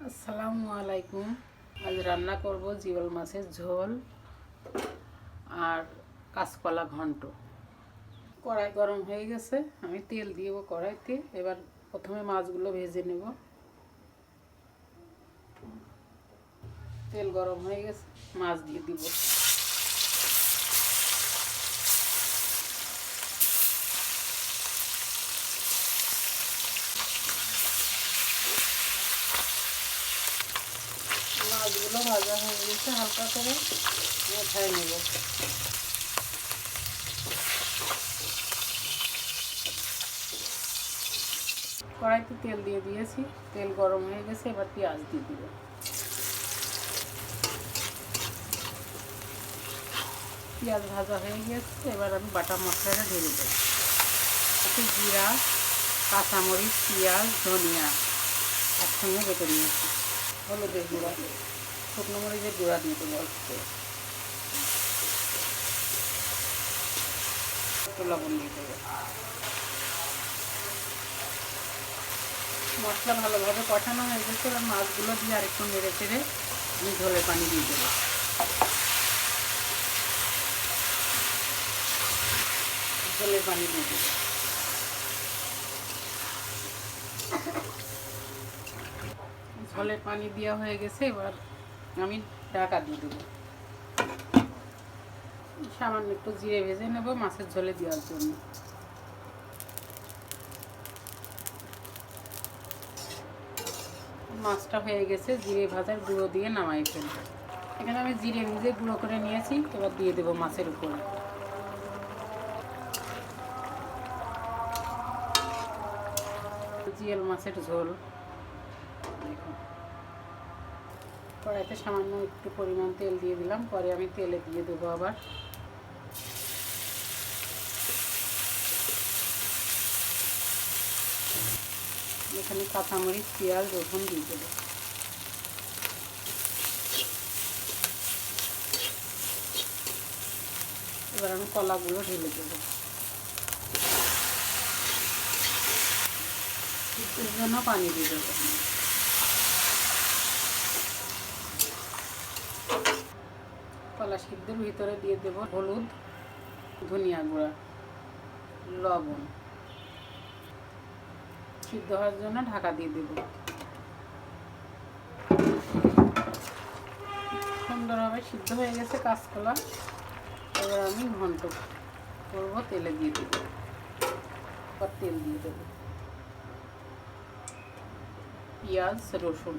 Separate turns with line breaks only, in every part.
আসসালামু আলাইকুম। আজ রান্না করব জিওল মাছের ঝোল আর কাঁচকলা ঘন্ট। কড়াই গরম হয়ে গেছে, আমি তেল দিব কড়াইতে। এবার প্রথমে মাছগুলো ভেজে নেব। তেল গরম হয়ে গেছে, মাছ দিয়ে দিব। মাছগুলো ভাজা হয়ে গেছে, হালকা করে উঠাই নেব। কড়াইতে তেল দিয়ে দিয়েছি, তেল গরম হয়ে গেছে। এবার পেঁয়াজ দিয়ে দিব। পেঁয়াজ ভাজা হয়ে গেছে, এবার আমি বাটা মশলাটা ঢেলে দেব। জিরা, কাঁচামরিচ, পেঁয়াজ, ধনিয়া একসঙ্গে বেটে নিয়েছি। হলুদের গুঁড়া, শুকনো মরিচের গুঁড়া দিয়ে দেবো একটু লবণ দিয়ে দেবো। মশলা ভালোভাবে কষানো হয়ে গেছে। এবার মাছগুলো দিয়ে আরেকটু নেড়ে চেড়ে আমি ঝোলের পানি দিয়ে দেবো। ঝোলের পানি দিয়ে দেবো। ঝোলের পানি দেওয়া হয়ে গেছে, এবার আমি ঢাকা দিয়ে দেবো। সামান্য একটু জিরে ভেজে নেব মাছের ঝোলে দেওয়ার জন্য। মাছটা হয়ে গেছে, জিরে ভাজার গুঁড়ো দিয়ে নামাই ফেলব। এখানে আমি জিরে ভেজে গুঁড়ো করে নিয়েছি, এবার দিয়ে দেবো মাছের উপরে। জিওল মাছের ঝোল। দেখুন, কড়াইতে সামান্য একটু পরিমাণ তেল দিয়ে দিলাম, পরে আমি তেলে দিয়ে দেবো আবার। এখানে কাঁচামরিচ, পেঁয়াজ, রসুন দিয়ে দেবো। এবার আমি কলাগুলো ঢেলে দেবো। এর জন্য পানি দিয়ে দেবো। কলা সিদ্ধের ভিতরে দিয়ে দেব হলুদ, ধনিয়া গুঁড়া, লবণ। সিদ্ধ হওয়ার জন্য ঢাকা দিয়ে দেব। সুন্দরভাবে সিদ্ধ হয়ে গেছে কাঁচকলা। এবার আমি ঘন্ট করবো, তেলে দিয়ে দেবো। আবার তেল দিয়ে দেবো। পেঁয়াজ, রসুন,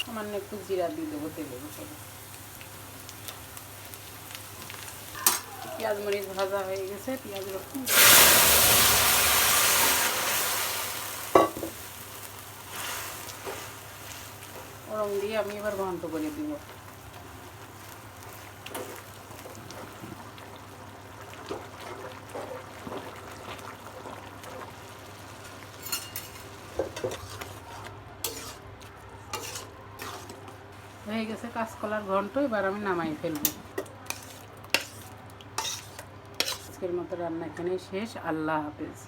সামান্য একটু জিরা দিয়ে দেবো তেলের উপরে। পেঁয়াজ মরিচ ভাজা হয়ে গেছে, পেঁয়াজ রসুন গরম দিয়ে আমি এবার ঘন্ট করে দিব। হয়ে গেছে কাঁচকলার ঘন্ট, এবার আমি নামাই ফেলবো। আজকের মতো রান্না এখানেই শেষ। আল্লাহ হাফেজ।